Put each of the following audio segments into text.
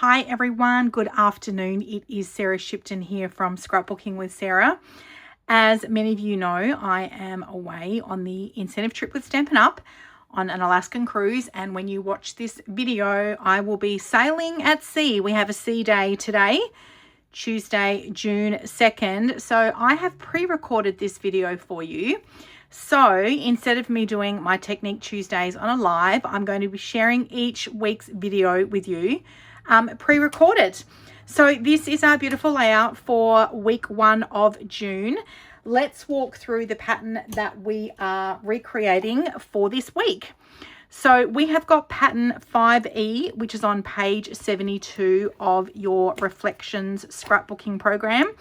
Hi everyone, good afternoon. It is Sarah Shipton here from Scrapbooking with Sarah. As many of you know, I am away on the incentive trip with Stampin' Up on an Alaskan cruise, and when you watch this video, I will be sailing at sea. We have a sea day today, Tuesday, June 2nd. So I have pre-recorded this video for you. So instead of me doing my Technique Tuesdays on a live, I'm going to be sharing each week's video with you pre-recorded. So this is our beautiful layout for week 1 of June. Let's walk through the pattern that we are recreating for this week. So we have got pattern 5E, which is on page 72 of your Reflections scrapbooking program.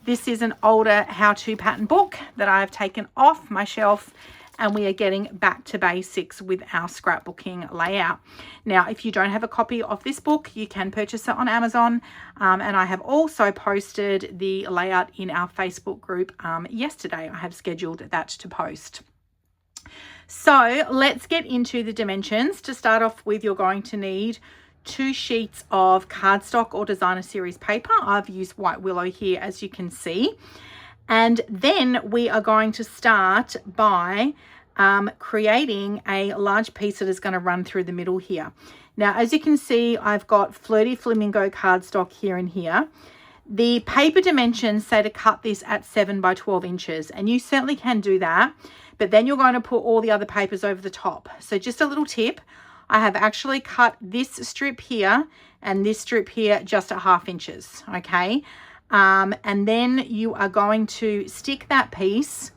This is an older how-to pattern book that I've taken off my shelf, and we are getting back to basics with our scrapbooking layout. Now, if you don't have a copy of this book, you can purchase it on Amazon. And I have also posted the layout in our Facebook group yesterday. I have scheduled that to post. So let's get into the dimensions. To start off with, you're going to need 2 sheets of cardstock or designer series paper. I've used White Willow here, as you can see. And then we are going to start by creating a large piece that is going to run through the middle here. Now, as you can see, I've got Flirty Flamingo cardstock here and here. The paper dimensions say to cut this at 7 by 12 inches, and you certainly can do that, but then you're going to put all the other papers over the top. So just a little tip, I have actually cut this strip here and this strip here just at 1/2 inches, okay? And then you are going to stick that piece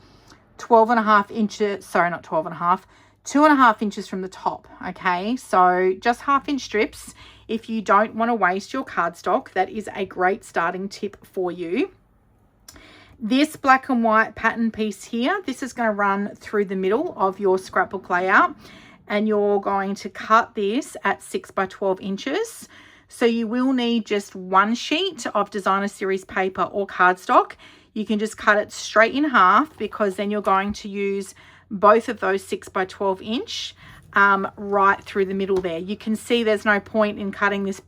12.5 inches, sorry, not 12.5, 2.5 inches from the top, okay? So just 1/2 inch strips. If you don't want to waste your cardstock, that is a great starting tip for you. This black and white pattern piece here, this is going to run through the middle of your scrapbook layout, and you're going to cut this at 6 by 12 inches. So you will need just 1 sheet of designer series paper or cardstock. You can just cut it straight in half, because then you're going to use both of those 6 by 12 inch right through the middle there. You can see there's no point in cutting this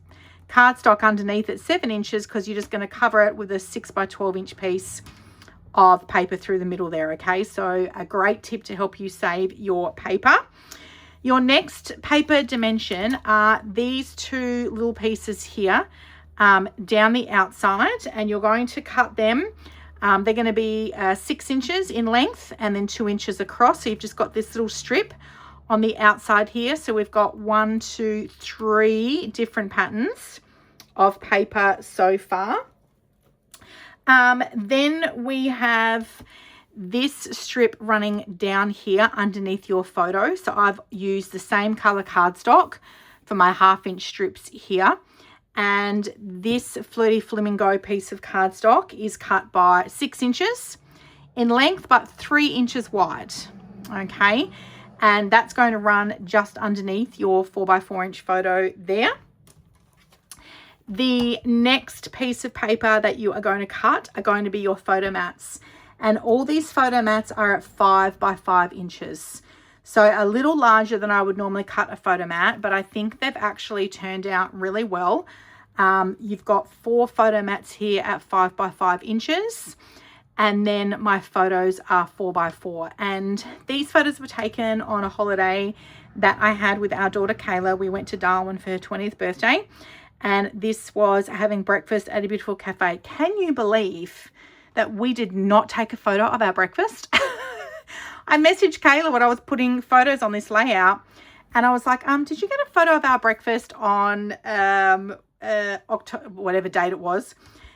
cardstock underneath at 7 inches, because you're just going to cover it with a 6 by 12 inch piece of paper through the middle there, okay? So a great tip to help you save your paper. Your next paper dimension are these 2 little pieces here down the outside, and you're going to cut them. They're going to be 6 inches in length and then 2 inches across. So you've just got this little strip on the outside here. So we've got 1, 2, 3 different patterns of paper so far. Then we have this strip running down here underneath your photo. So I've used the same color cardstock for my 1/2 inch strips here. And this Flirty Flamingo piece of cardstock is cut by 6 inches in length, but 3 inches wide. Okay. And that's going to run just underneath your 4 by 4 inch photo there. The next piece of paper that you are going to cut are going to be your photo mats. And all these photo mats are at 5 by 5 inches. So a little larger than I would normally cut a photo mat, but I think they've actually turned out really well. You've got 4 photo mats here at 5 by 5 inches. And then my photos are 4 by 4. And these photos were taken on a holiday that I had with our daughter Kayla. We went to Darwin for her 20th birthday. And this was having breakfast at a beautiful cafe. Can you believe that we did not take a photo of our breakfast? I messaged Kayla when I was putting photos on this layout, and I was like, did you get a photo of our breakfast on October, whatever date it was,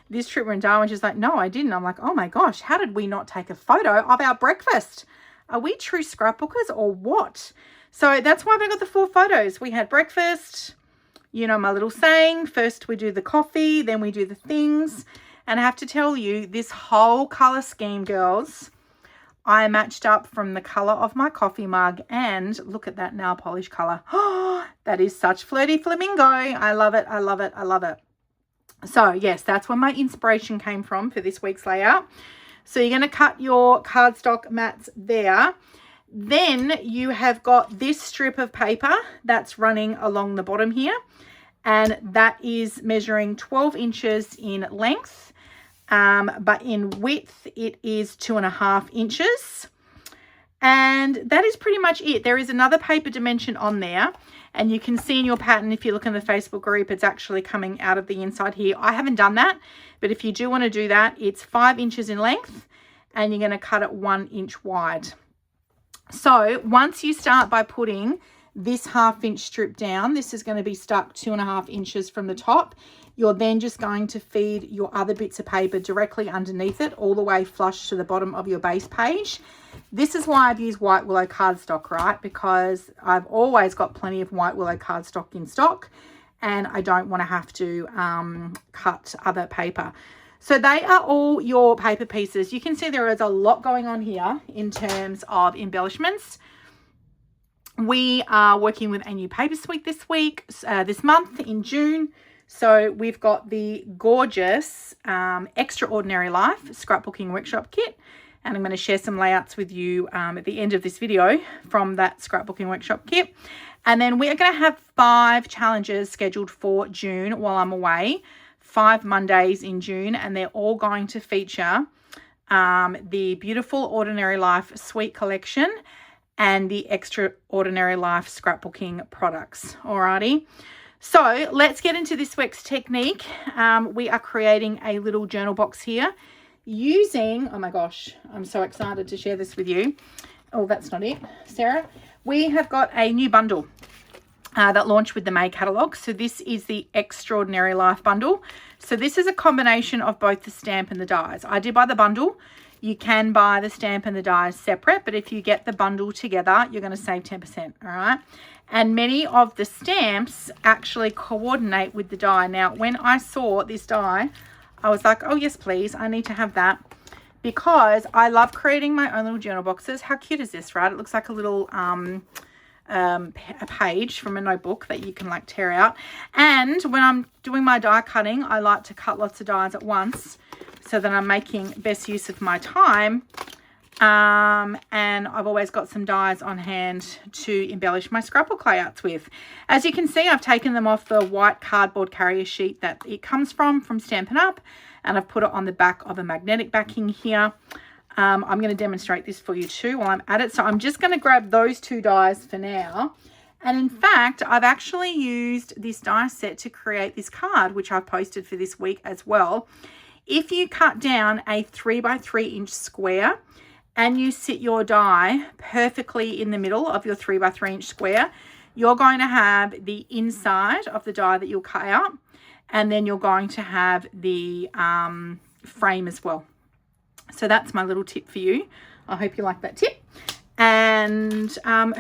this trip we're in Darwin? She's like, no, I didn't. I'm like, oh my gosh, how did we not take a photo of our breakfast? Are we true scrapbookers or what? So that's why we got the 4 photos. We had breakfast, you know, my little saying, first we do the coffee, then we do the things. And I have to tell you, this whole color scheme, girls, I matched up from the color of my coffee mug, and look at that nail polish color. Oh, that is such Flirty Flamingo. I love it. I love it. I love it. So yes, that's where my inspiration came from for this week's layout. So you're going to cut your cardstock mats there. Then you have got this strip of paper that's running along the bottom here. and that is measuring 12 inches in length, but in width it is 2.5 inches. And that is pretty much it. There is another paper dimension on there, and you can see in your pattern, if you look in the Facebook group, it's actually coming out of the inside here. I haven't done that, but if you do want to do that, it's 5 inches in length, and you're going to cut it 1 inch wide. So once you start by putting this 1/2 inch strip down, this is going to be stuck 2.5 inches from the top. You're then just going to feed your other bits of paper directly underneath it, all the way flush to the bottom of your base page. This is why I've used white willow cardstock, right? Because I've always got plenty of white willow cardstock in stock, and I don't want to have to cut other paper. So they are all your paper pieces. You can see there is a lot going on here in terms of embellishments. We are working with a new paper suite this month in June. So we've got the gorgeous Extraordinary Life Scrapbooking Workshop Kit. And I'm going to share some layouts with you at the end of this video from that Scrapbooking Workshop Kit. And then we are going to have 5 challenges scheduled for June while I'm away. 5 Mondays in June, and they're all going to feature the Beautiful Ordinary Life Suite Collection and the Extraordinary Life Scrapbooking products. Alrighty. So let's get into this week's technique. We are creating a little journal box here using, oh my gosh, I'm so excited to share this with you. Oh, that's not it, Sarah. We have got a new bundle that launched with the May catalogue. So this is the Extraordinary Life bundle. So this is a combination of both the stamp and the dies. I did buy the bundle. You can buy the stamp and the dies separate, but if you get the bundle together, you're going to save 10%, all right? And many of the stamps actually coordinate with the die. Now, when I saw this die, I was like, oh, yes, please. I need to have that because I love creating my own little journal boxes. How cute is this, right? It looks like a little a page from a notebook that you can like tear out. And when I'm doing my die cutting, I like to cut lots of dies at once so that I'm making best use of my time. And I've always got some dies on hand to embellish my scrapbook layouts with. As you can see, I've taken them off the white cardboard carrier sheet that it comes from Stampin' Up, and I've put it on the back of a magnetic backing here. I'm going to demonstrate this for you too while I'm at it. So I'm just going to grab those 2 dies for now. And in fact, I've actually used this die set to create this card, which I've posted for this week as well. If you cut down a 3 by 3 inch square, and you sit your die perfectly in the middle of your 3 by 3 inch square, you're going to have the inside of the die that you'll cut out, and then you're going to have the frame as well. So that's my little tip for you. I hope you like that tip. And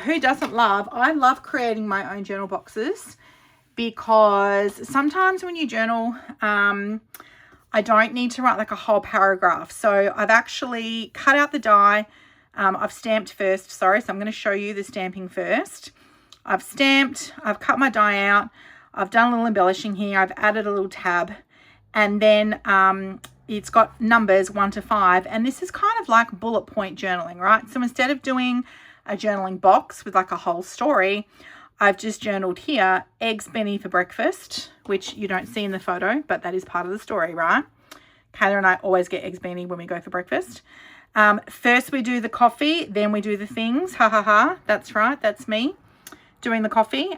who doesn't love, I love creating my own journal boxes, because sometimes when you journal, I don't need to write like a whole paragraph. So I've actually cut out the die. I've stamped first, sorry. So I'm going to show you the stamping first. I've stamped, I've cut my die out. I've done a little embellishing here. I've added a little tab, and then it's got numbers 1 to 5. And this is kind of like bullet point journaling, right? So instead of doing a journaling box with like a whole story, I've just journaled here, eggs Benny for breakfast, which you don't see in the photo, but that is part of the story, right? Kayla and I always get eggs Benny when we go for breakfast. First we do the coffee, then we do the things. Ha ha ha, that's right, that's me doing the coffee.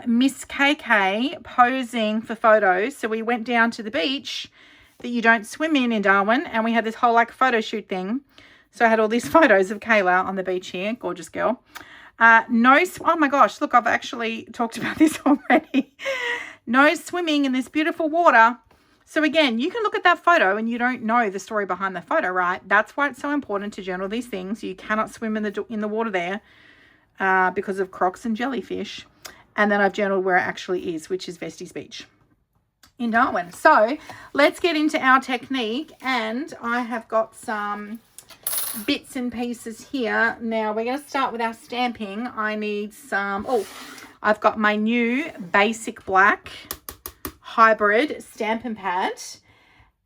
Miss KK posing for photos. So we went down to the beach that you don't swim in Darwin, and we had this whole like photo shoot thing. So I had all these photos of Kayla on the beach here, gorgeous girl. Oh my gosh, look, I've actually talked about this already. No swimming in this beautiful water. So again, you can look at that photo and you don't know the story behind the photo, right? That's why it's so important to journal these things. You cannot swim in the water there because of crocs and jellyfish. And then I've journaled where it actually is, which is Vestie's Beach in Darwin. So let's get into our technique, and I have got some bits and pieces here. Now we're going to start with our stamping. I need some, I've got my new basic black hybrid Stampin' Pad,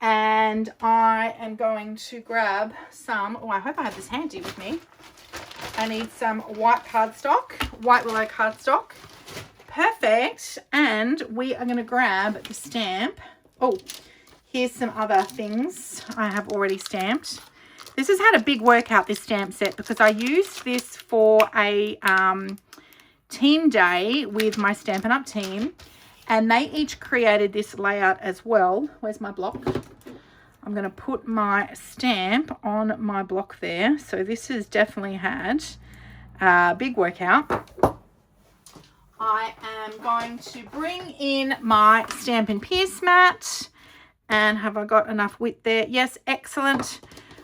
and I am going to grab some, I hope I have this handy with me. I need some white cardstock, white willow cardstock, perfect. And we are going to grab the stamp. Oh, here's some other things I have already stamped. This has had a big workout, this stamp set, because I used this for a team day with my Stampin' Up team, and they each created this layout as well. Where's my block? I'm going to put my stamp on my block there. So this has definitely had a big workout. I am going to bring in my Stampin' Pierce mat. And have I got enough width there? Yes, excellent.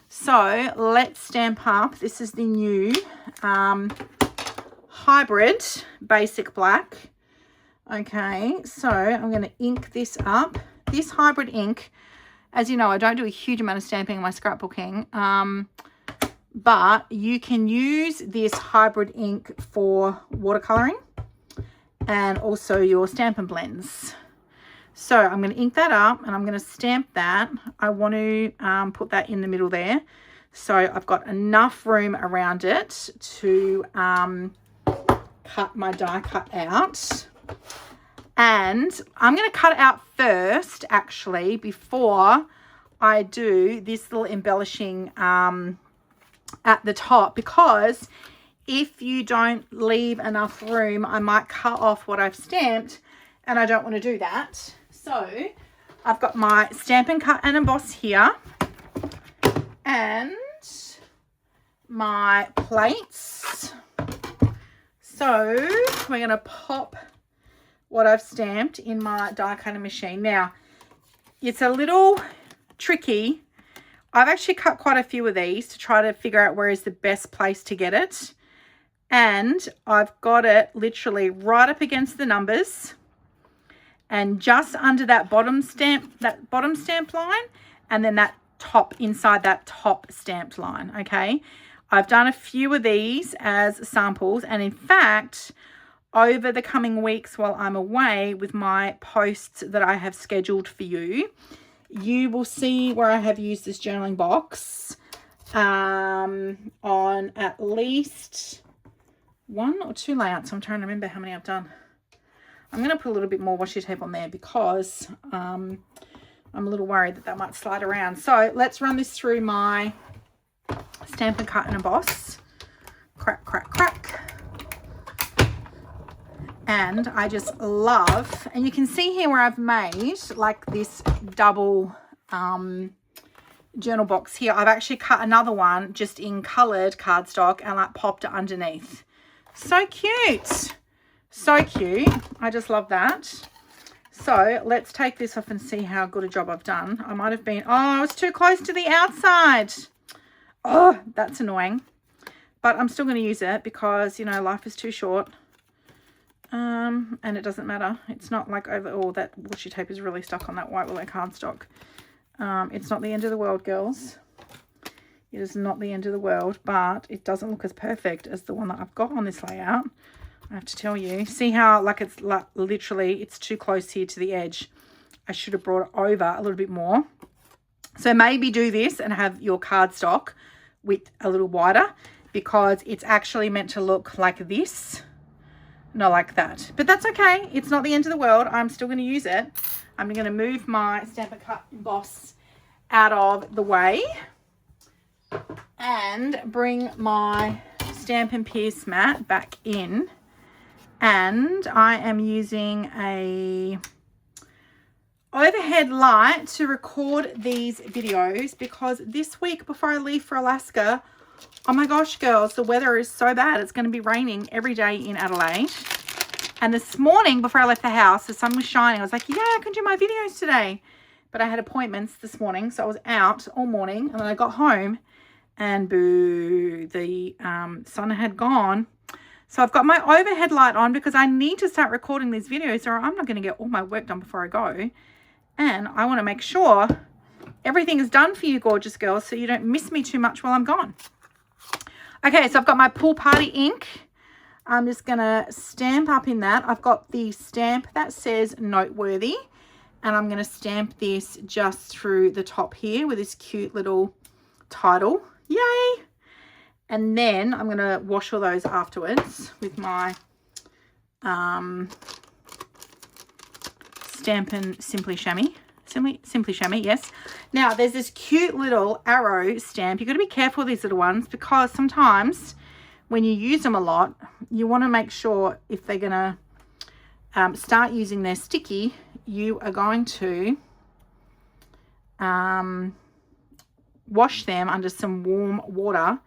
So let's stamp up. This is the new hybrid basic black. Okay, so I'm going to ink this up. This hybrid ink, as you know, I don't do a huge amount of stamping in my scrapbooking, but you can use this hybrid ink for watercoloring and also your Stampin' Blends. So I'm going to ink that up and I'm going to stamp that. I want to put that in the middle there. So I've got enough room around it to cut my die cut out. And I'm going to cut it out first, actually, before I do this little embellishing at the top, because if you don't leave enough room, I might cut off what I've stamped, and I don't want to do that. So I've got my Stampin' Cut and Emboss here and my plates. So we're going to pop what I've stamped in my die cutting machine. Now, it's a little tricky. I've actually cut quite a few of these to try to figure out where is the best place to get it. And I've got it literally right up against the numbers and just under that bottom stamp line, and then that top, inside that top stamped line. Okay, I've done a few of these as samples, and in fact, over the coming weeks while I'm away with my posts that I have scheduled for you, you will see where I have used this journaling box on at least 1 or 2 layouts. I'm trying to remember how many I've done. I'm going to put a little bit more washi tape on there because I'm a little worried that might slide around. So let's run this through my Stampin' Cut and Emboss. Crack, crack, crack. And I just love, and you can see here where I've made like this double journal box here. I've actually cut another one just in coloured cardstock and like popped it underneath. So cute. So cute. I just love that. So let's take this off and see how good a job I've done. I might have been, oh, I was too close to the outside. Oh, that's annoying. But I'm still going to use it because, you know, life is too short. And it doesn't matter. It's not like over, oh, that washi tape is really stuck on that white willow cardstock. It's not the end of the world, girls. It is not the end of the world, but it doesn't look as perfect as the one that I've got on this layout. I have to tell you. See how like it's like literally it's too close here to the edge. I should have brought it over a little bit more. So maybe do this and have your cardstock width a little wider, because it's actually meant to look like this, not like that. But that's okay. It's not the end of the world. I'm still going to use it. I'm going to move my Stampin' Cut Emboss out of the way and bring my Stampin' Pierce mat back in. And I am using a overhead light to record these videos, because this week before I leave for Alaska, oh my gosh, girls, the weather is so bad. It's going to be raining every day in Adelaide. And this morning before I left the house, the sun was shining. I was like, yeah, I can do my videos today. But I had appointments this morning, so I was out all morning. And then I got home and boo, the sun had gone. So I've got my overhead light on because I need to start recording these videos, or I'm not going to get all my work done before I go. And I want to make sure everything is done for you, gorgeous girls, so you don't miss me too much while I'm gone. Okay, so I've got my Pool Party ink. I'm just going to stamp up in that. I've got the stamp that says Noteworthy, and I'm going to stamp this just through the top here with this cute little title. Yay! And then I'm going to wash all those afterwards with my Stampin' Simply Chamois. Simply Chamois, yes. Now, there's this cute little arrow stamp. You've got to be careful with these little ones because sometimes when you use them a lot, you want to make sure if they're going to start using their sticky, you are going to wash them under some warm water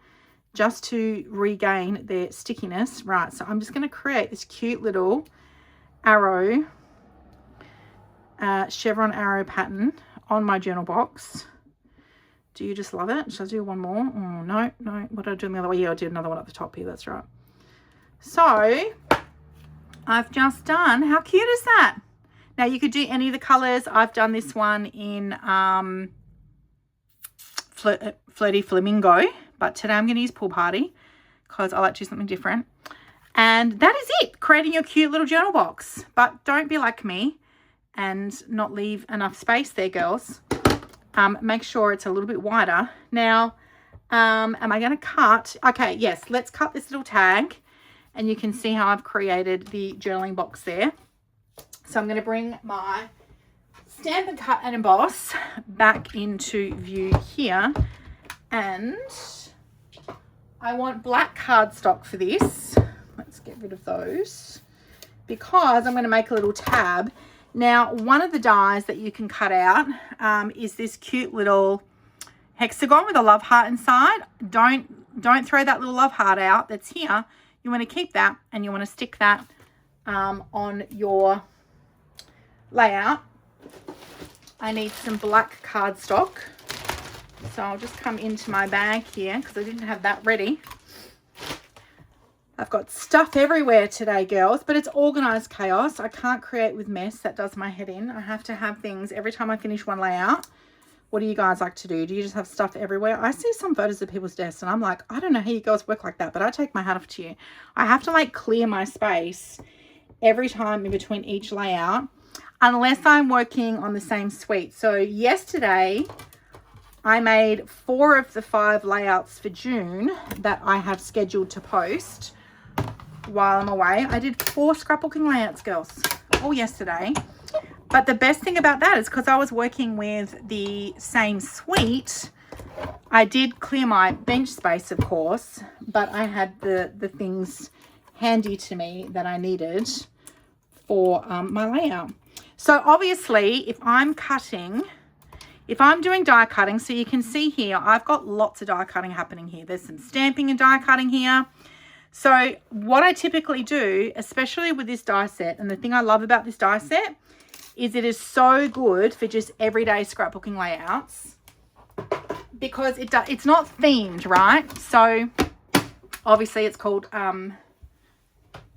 just to regain their stickiness. Right, so I'm just going to create this cute little arrow, chevron arrow pattern on my journal box. Do you just love it? Should I do one more? Oh, no. What did I do the other way? Yeah, I did another one at the top here. That's right. So I've just done, how cute is that? Now you could do any of the colors. I've done this one in Flirty Flamingo, but today I'm going to use Pool Party because I like to do something different. And that is it, creating your cute little journal box. But don't be like me and not leave enough space there, girls. Make sure it's a little bit wider. Now, am I going to cut? Okay, yes, let's cut this little tag. And you can see how I've created the journaling box there. So I'm going to bring my Stamp and Cut and Emboss back into view here. And I want black cardstock for this. Let's get rid of those because I'm going to make a little tab. Now, one of the dies that you can cut out is this cute little hexagon with a love heart inside. Don't throw that little love heart out that's here. You want to keep that and you want to stick that on your layout. I need some black cardstock. So I'll just come into my bag here because I didn't have that ready. I've got stuff everywhere today, girls, but it's organized chaos. I can't create with mess. That does my head in. I have to have things every time I finish one layout. What do you guys like to do? Do you just have stuff everywhere? I see some photos of people's desks and I'm like, I don't know how you girls work like that, but I take my hat off to you. I have to like clear my space every time in between each layout, unless I'm working on the same suite. So yesterday, I made 4 of the 5 layouts for June that I have scheduled to post while I'm away. I did 4 scrapbooking layouts, girls, all yesterday. But the best thing about that is because I was working with the same suite, I did clear my bench space, of course, but I had the things handy to me that I needed for my layout. So obviously, if I'm doing die cutting, so you can see here, I've got lots of die cutting happening here. There's some stamping and die cutting here. So what I typically do, especially with this die set, and the thing I love about this die set is it is so good for just everyday scrapbooking layouts because it's not themed, right? So obviously it's called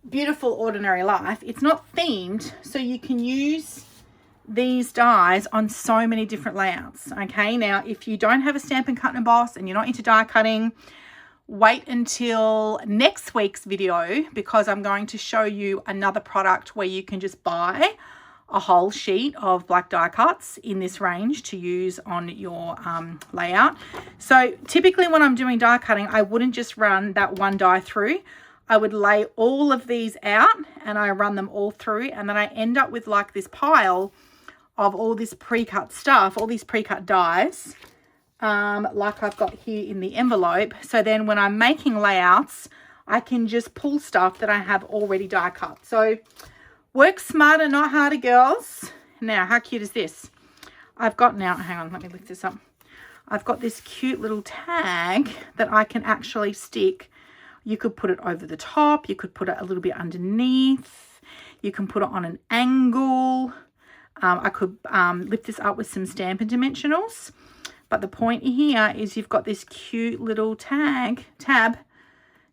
Beautiful Ordinary Life. It's not themed, so you can use these dies on so many different layouts. Okay, now if you don't have a Stamp and Cut and Emboss and you're not into die cutting, wait until next week's video because I'm going to show you another product where you can just buy a whole sheet of black die cuts in this range to use on your layout. So typically when I'm doing die cutting, I wouldn't just run that one die through. I would lay all of these out and I run them all through, and then I end up with like this pile of all this pre-cut stuff, all these pre-cut dies, like I've got here in the envelope. So then when I'm making layouts, I can just pull stuff that I have already die cut. So work smarter, not harder, girls. Now, how cute is this? I've got now, hang on, let me lift this up. I've got this cute little tag that I can actually stick. You could put it over the top. You could put it a little bit underneath. You can put it on an angle. I could lift this up with some Stampin' Dimensionals. But the point here is you've got this cute little tab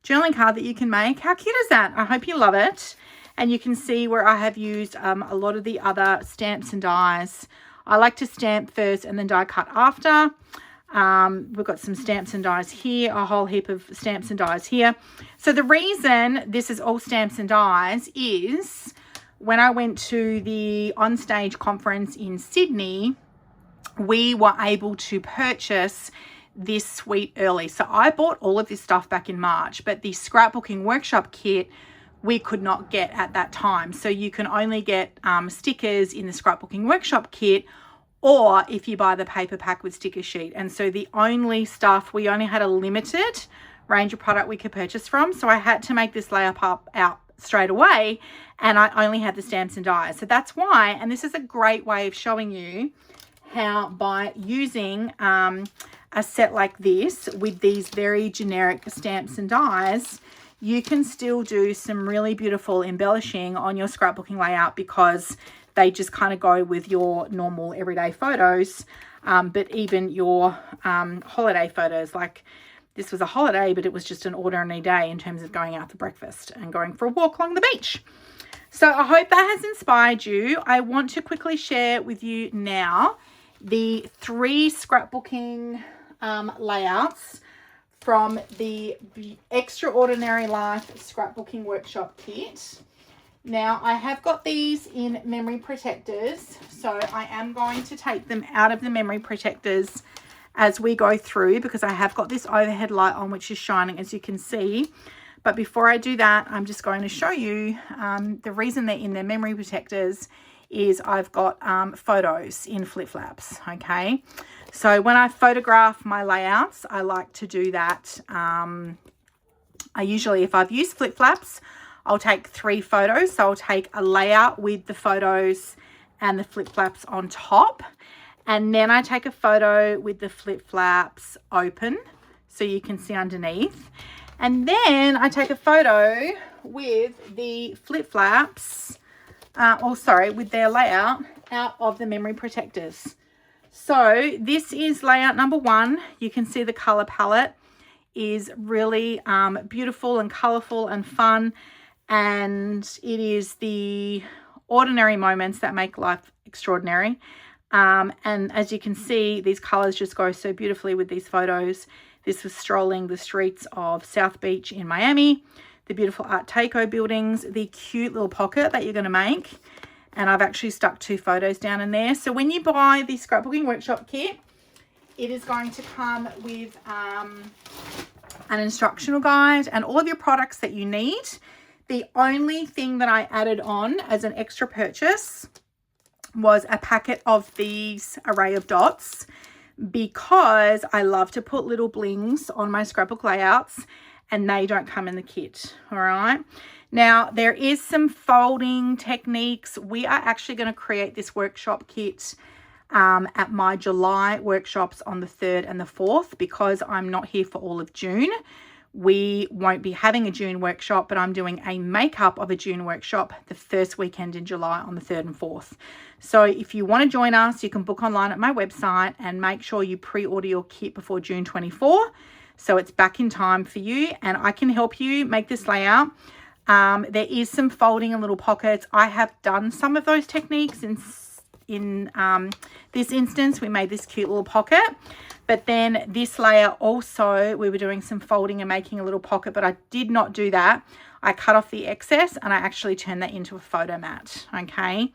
journaling card that you can make. How cute is that? I hope you love it. And you can see where I have used a lot of the other stamps and dies. I like to stamp first and then die cut after. We've got some stamps and dies here, a whole heap of stamps and dies here. So the reason this is all stamps and dies is when I went to the onstage conference in Sydney, we were able to purchase this suite early. So I bought all of this stuff back in March, but the scrapbooking workshop kit we could not get at that time. So you can only get stickers in the Scrapbooking Workshop kit, or if you buy the paper pack with sticker sheet. And so the only stuff, we only had a limited range of product we could purchase from. So I had to make this layup out straight away, and I only had the stamps and dies. So that's why, and this is a great way of showing you how by using a set like this with these very generic stamps and dies, you can still do some really beautiful embellishing on your scrapbooking layout, because they just kind of go with your normal everyday photos, but even your holiday photos. Like this was a holiday, but it was just an ordinary day in terms of going out for breakfast and going for a walk along the beach. So I hope that has inspired you. I want to quickly share with you now the 3 scrapbooking layouts from the Extraordinary Life Scrapbooking Workshop kit. Now I have got these in memory protectors, so I am going to take them out of the memory protectors as we go through, because I have got this overhead light on which is shining, as you can see. But before I do that, I'm just going to show you the reason they're in their memory protectors is I've got photos in flip flaps. Okay, so when I photograph my layouts, I like to do that. I usually, if I've used flip flaps, I'll take 3 photos. So I'll take a layout with the photos and the flip flaps on top, and then I take a photo with the flip flaps open so you can see underneath, and then I take a photo with the flip flaps with their layout out of the memory protectors. So this is layout number 1. You can see the color palette is really beautiful and colorful and fun, and it is the ordinary moments that make life extraordinary. And as you can see, these colors just go so beautifully with these photos. This was strolling the streets of South Beach in Miami, the beautiful Art Deco buildings, the cute little pocket that you're going to make. And I've actually stuck 2 photos down in there. So when you buy the Scrapbooking Workshop kit, it is going to come with an instructional guide and all of your products that you need. The only thing that I added on as an extra purchase was a packet of these array of dots, because I love to put little blings on my scrapbook layouts, and they don't come in the kit. All right, now there is some folding techniques. We are actually going to create this workshop kit at my July workshops on the 3rd and the 4th, because I'm not here for all of June. We won't be having a June workshop, but I'm doing a makeup of a June workshop the first weekend in July on the 3rd and 4th. So if you want to join us, you can book online at my website, and make sure you pre-order your kit before June 24, so it's back in time for you, and I can help you make this layout. There is some folding and little pockets. I have done some of those techniques in this instance. We made this cute little pocket, but then this layer also, we were doing some folding and making a little pocket, but I did not do that. I cut off the excess and I actually turned that into a photo mat. Okay,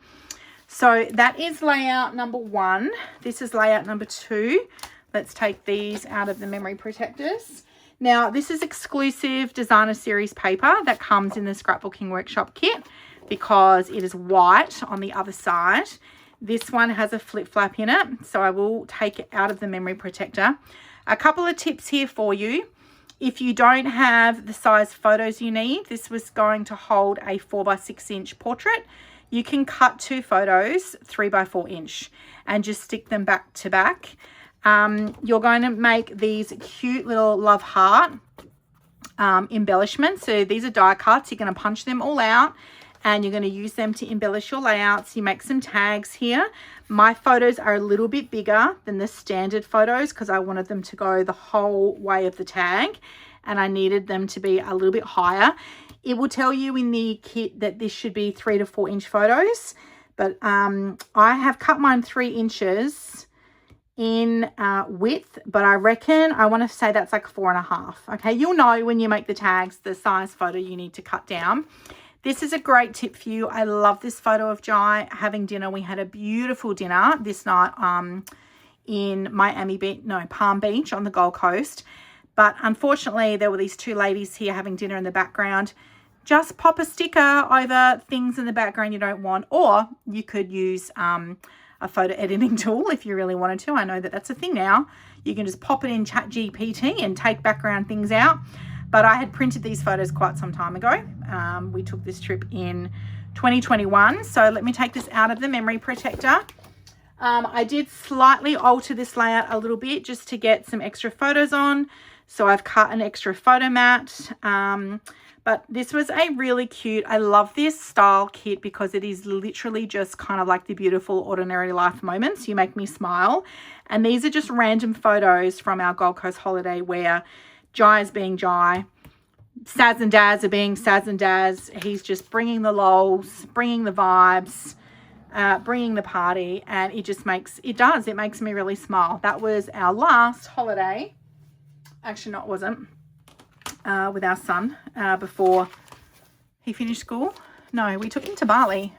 so that is layout number 1. This is layout number 2. Let's take these out of the memory protectors. Now this is exclusive designer series paper that comes in the Scrapbooking Workshop kit, because it is white on the other side. This one has a flip flap in it, so I will take it out of the memory protector. A couple of tips here for you. If you don't have the size photos you need, this was going to hold a 4x6 inch portrait. You can cut 2 photos 3x4 inch and just stick them back to back. You're going to make these cute little love heart embellishments. So these are die cuts. You're going to punch them all out, and you're going to use them to embellish your layouts. You make some tags here. My photos are a little bit bigger than the standard photos, because I wanted them to go the whole way of the tag, and I needed them to be a little bit higher. It will tell you in the kit that this should be 3 to 4 inch photos, but I have cut mine 3 inches in width, but I reckon I want to say that's like 4.5. Okay, you'll know when you make the tags the size photo you need to cut down. This is a great tip for you. I love this photo of Jai having dinner. We had a beautiful dinner this night in Palm Beach on the Gold Coast. But unfortunately, there were these 2 ladies here having dinner in the background. just pop a sticker over things in the background you don't want, or you could use a photo editing tool if you really wanted to. I know that that's a thing now. You can just pop it in ChatGPT and take background things out. But I had printed these photos quite some time ago. We took this trip in 2021. So let me take this out of the memory protector. I did slightly alter this layout a little bit just to get some extra photos on. So I've cut an extra photo mat. But this was a really cute, I love this style kit because it is literally just kind of like the beautiful ordinary life moments. You make me smile. And these are just random photos from our Gold Coast holiday where Jai is being Jai, Saz and Daz are being Saz and Daz. He's just bringing the lols, bringing the vibes, bringing the party, and it just makes, it makes me really smile. That was our last holiday. Actually, no, it wasn't. With our son before he finished school. No, we took him to Bali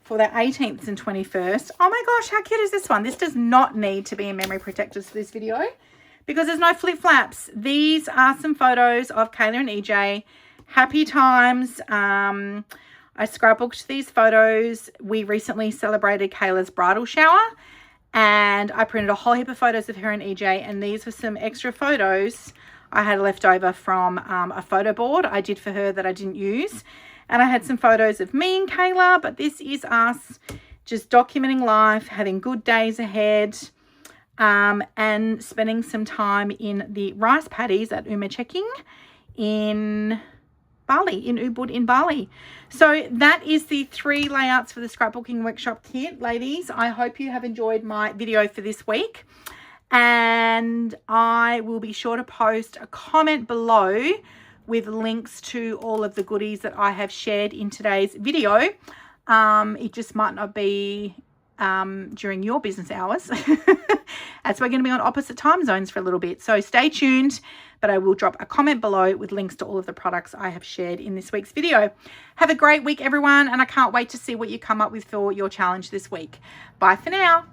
for the 18th and 21st. Oh my gosh, how cute is this one? This does not need to be in memory protectors for this video because there's no flip flaps. These are some photos of Kayla and EJ. Happy times. I scrapbooked these photos. We recently celebrated Kayla's bridal shower and I printed a whole heap of photos of her and EJ, and these were some extra photos I had left over from a photo board I did for her that I didn't use. And I had some photos of me and Kayla, but this is us just documenting life, having good days ahead, and spending some time in the rice paddies at Umachecking in Bali, in Ubud in Bali. So that is the 3 layouts for the scrapbooking workshop kit, ladies. I hope you have enjoyed my video for this week. And I will be sure to post a comment below with links to all of the goodies that I have shared in today's video. It just might not be during your business hours as we're going to be on opposite time zones for a little bit. So stay tuned, but I will drop a comment below with links to all of the products I have shared in this week's video. Have a great week, everyone, and I can't wait to see what you come up with for your challenge this week. Bye for now.